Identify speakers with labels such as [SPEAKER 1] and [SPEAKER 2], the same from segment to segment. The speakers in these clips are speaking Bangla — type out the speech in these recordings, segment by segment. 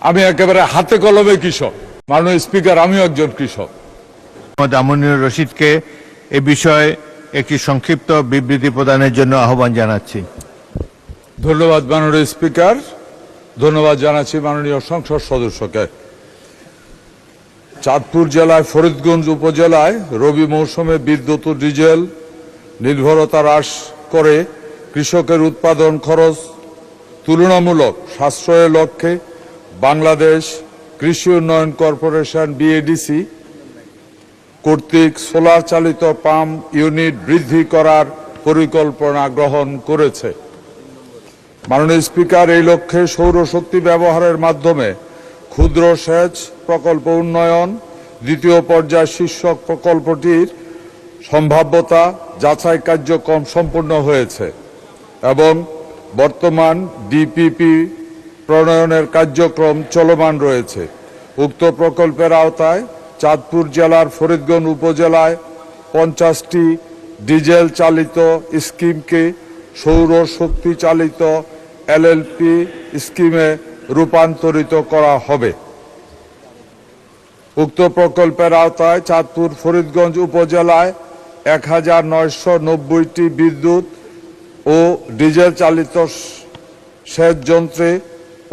[SPEAKER 1] আমি একেবারে হাতে কলমে কৃষক। মাননীয় স্পিকার, আমিও একজন কৃষক।
[SPEAKER 2] আমিনুর রশিদকে এ বিষয়ে একটি সংক্ষিপ্ত বিবৃতি প্রদানের জন্য আহ্বান জানাচ্ছি।
[SPEAKER 1] ধন্যবাদ মাননীয় স্পিকার। ধন্যবাদ জানাচ্ছি মাননীয় সংসদ সদস্যকে। চাঁদপুর জেলায় ফরিদগঞ্জ উপজেলায় রবি মৌসুমে বিদ্যুৎ ও ডিজেল নির্ভরতা হ্রাস করে কৃষকের উৎপাদন খরচ তুলনামূলক সাশ্রয়ের লক্ষ্যে বাংলাদেশ কৃষি উন্নয়ন কর্পোরেশন বিএডিসি কর্তৃক সোলার চালিত পাম্প ইউনিট বৃদ্ধি করার পরিকল্পনা গ্রহণ করেছে। মাননীয় স্পিকার, এই লক্ষ্যে সৌরশক্তি ব্যবহারের মাধ্যমে ক্ষুদ্র সেচ প্রকল্প উন্নয়ন দ্বিতীয় পর্যায় শীর্ষক প্রকল্পটির সম্ভাব্যতা যাচাই কার্যক্রম সম্পূর্ণ হয়েছে এবং বর্তমান ডিপিপি প্রণয়নের কার্যক্রম চলমান রয়েছে। উক্ত প্রকল্পের আওতায় চাঁদপুর জেলার ফরিদগঞ্জ উপজেলায় 50টি ডিজেল চালিত স্কিমকে সৌর শক্তি চালিত এলএলপি স্কিমে রূপান্তরিত করা হবে। উক্ত প্রকল্পের আওতায় চাঁদপুর ফরিদগঞ্জ উপজেলায় 1990টি বিদ্যুৎ ও ডিজেল চালিত সেচ যন্ত্রে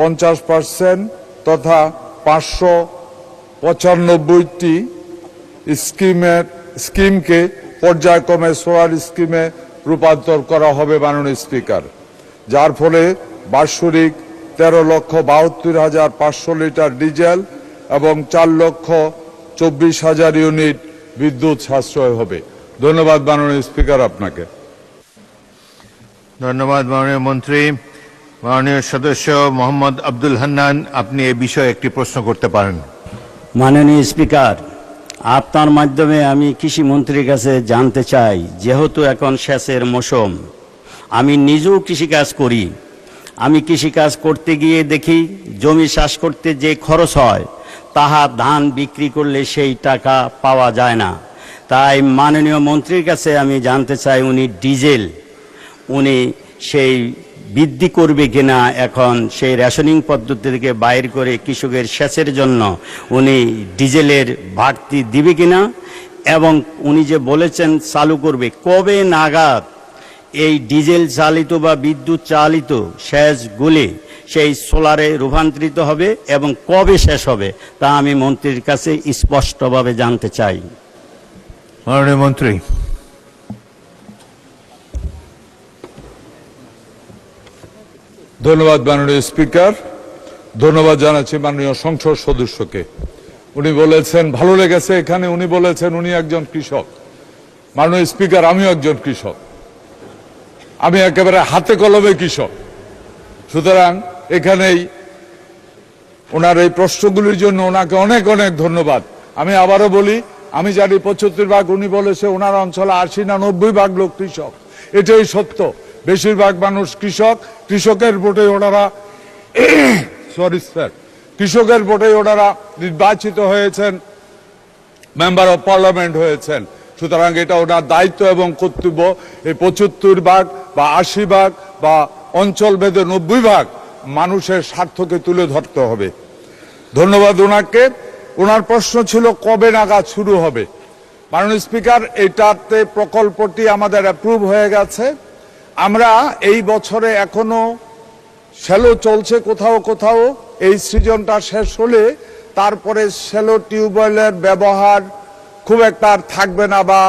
[SPEAKER 1] 50% তথা 595টি স্কিমকে পর্যায়ক্রমে সোলার স্কিমে রূপান্তর করা হবে মাননীয় স্পিকার, যার ফলে বার্ষিক 13,72,500 লিটার ডিজেল এবং 4,24,000 ইউনিট বিদ্যুৎ সাশ্রয় হবে। ধন্যবাদ মাননীয় স্পিকার আপনাকে।
[SPEAKER 2] ধন্যবাদ মাননীয় মন্ত্রী। মাননীয় সদস্য মোহাম্মদ আব্দুল হান্নান, আপনি এ বিষয়ে একটি প্রশ্ন করতে পারেন।
[SPEAKER 3] মাননীয় স্পিকার, আপনার মাধ্যমে আমি কৃষি মন্ত্রীর কাছে জানতে চাই, যেহেতু এখন সেচের মৌসুম, আমি নিজেও কৃষিকাজ করি। আমি কৃষিকাজ করতে গিয়ে দেখি জমি চাষ করতে যে খরচ হয় তাহা ধান বিক্রি করলে সেই টাকা পাওয়া যায় না। তাই মাননীয় মন্ত্রীর কাছে আমি জানতে চাই, উনি সেই বৃদ্ধি করবে কিনা, এখন সেই রেশনিং পদ্ধতি থেকে বাইর করে কৃষকের সেচের জন্য উনি ডিজেলের বাড়তি দিবে কিনা, এবং উনি যে বলেছেন চালু করবে, কবে নাগাদ এই ডিজেল চালিত বা বিদ্যুৎ চালিত সেচগুলি সেই সোলারে রূপান্তরিত হবে এবং কবে শেষ হবে তা আমি মন্ত্রীর কাছে স্পষ্টভাবে জানতে চাই।
[SPEAKER 2] মাননীয় মন্ত্রী।
[SPEAKER 1] ধন্যবাদ মাননীয় স্পিকার। ধন্যবাদ জানাচ্ছি মাননীয় সংসদ সদস্যকে। উনি বলেছেন ভালো লেগেছে, এখানে উনি বলেছেন উনি একজন কৃষক। মাননীয় স্পিকার, আমিও একজন কৃষক। আমি একেবারে হাতে কলমে কৃষক। সুতরাং এখানেই ওনার এই প্রশ্নগুলির জন্য ওনাকে অনেক অনেক ধন্যবাদ। আমি আবারও বলি, আমি জানি 75 উনি বলেছে ওনার অঞ্চলে 80 না 90 লোক কৃষক। এটাই সত্য। বেশিরভাগ মানুষ কৃষক। কৃষকের ভোটে ওনারা কৃষকের ভোটে ওনারা নির্বাচিত হয়েছেন, মেম্বার অফ পার্লামেন্ট হয়েছেন। সুতরাং এটা ওনার দায়িত্ব এবং কর্তব্য এই 75 বা 80 বা অঞ্চল ভেদে 90 মানুষের স্বার্থকে তুলে ধরতে হবে। ধন্যবাদ ওনাকে। ওনার প্রশ্ন ছিল কবে নাগাদ শুরু হবে। মাননীয় স্পিকার, এটাতে প্রকল্পটি আমাদের অ্যাপ্রুভ হয়ে গেছে। আমরা এই বছরে এখনো শ্যালো চলছে, কোথাও কোথাও এই সিজনটা শেষ হলে তারপরে শ্যালো টিউবওয়েলের ব্যবহার খুব একটা থাকবে না বা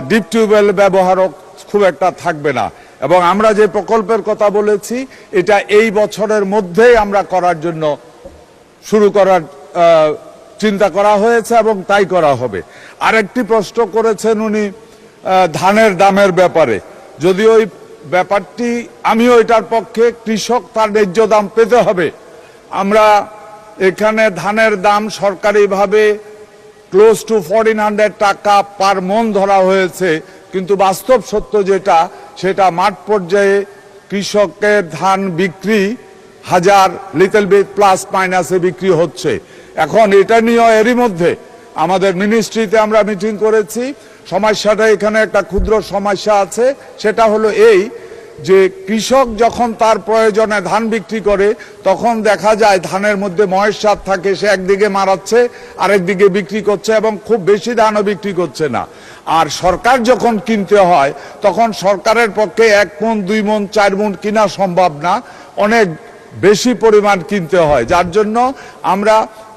[SPEAKER 1] ডিপ টিউবওয়েল ব্যবহারও খুব একটা থাকবে না। এবং আমরা যে প্রকল্পের কথা বলেছি এটা এই বছরের মধ্যেই আমরা করার জন্য শুরু করার চিন্তা করা হয়েছে এবং তাই করা হবে। আরেকটি প্রশ্ন করেছেন উনি ধানের দামের ব্যাপারে। যদি ওই ব্যাপারটি, আমিও এটার পক্ষে, কৃষক তার ন্যায্য দাম পেতে হবে। আমরা এখানে ধানের দাম সরকারিভাবে ক্লোজ টু 1400 টাকা পার মন ধরা হয়েছে, কিন্তু বাস্তব সত্য যেটা সেটা মাঠ পর্যায়ে কৃষকের ধান বিক্রি 1000 লিটল বিট প্লাস মাইনাসে বিক্রি হচ্ছে। এখন এটা নিয়ে এরই মধ্যে আমাদের মিনিস্ট্রিতে আমরা মিটিং করেছি। সমস্যাটা এখানে একটা ক্ষুদ্র সমস্যা আছে, সেটা হলো এই যে কৃষক যখন তার প্রয়োজনে ধান বিক্রি করে তখন দেখা যায় ধানের মধ্যে মহেশ সার থাকে, সে একদিকে মারাচ্ছে আরেকদিকে বিক্রি করছে এবং খুব বেশি ধানও বিক্রি করছে না। আর সরকার যখন কিনতে হয় তখন সরকারের পক্ষে 1 মণ 2 মণ 4 মণ কিনা সম্ভব না, অনেক বেশি পরিমাণ কিনতে হয়। যার জন্য আমরা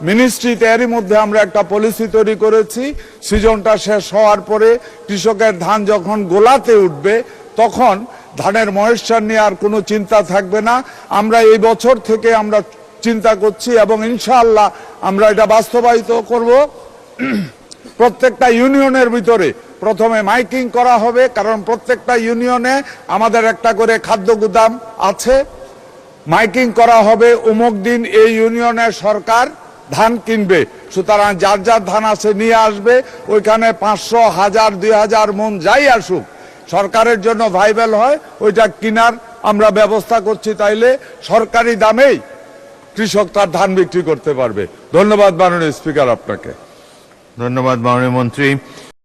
[SPEAKER 1] মিনিস্ট্রিতে এরই মধ্যে আমরা একটা পলিসি তৈরি করেছি, সিজনটা শেষ হওয়ার পরে কৃষকের ধান যখন গোলাতে উঠবে তখন ধানের ময়েশ্চার নিয়ে আর কোনো চিন্তা থাকবে না। আমরা এই বছর থেকে আমরা চিন্তা করছি এবং ইনশাআল্লাহ আমরা এটা বাস্তবায়িত করব। প্রত্যেকটা ইউনিয়নের ভিতরে প্রথমে মাইকিং করা হবে, কারণ প্রত্যেকটা ইউনিয়নে আমাদের একটা করে খাদ্য গুদাম আছে। মাইকিং করা হবে অমুক দিন এই ইউনিয়নের সরকার ধান কিনবে, সুতরাং যার যার ধান আছে নিয়ে আসবে। ওইখানে 500, 1000, 2000 মণ যাই আসুক সরকারের জন্য ভাইবেল হয় ওইটা কিনার আমরা ব্যবস্থা করছি, তাইলে সরকারি দামেই কৃষক তার ধান বিক্রি করতে পারবে। ধন্যবাদ মাননীয় স্পিকার আপনাকে।
[SPEAKER 2] ধন্যবাদ মাননীয় মন্ত্রী।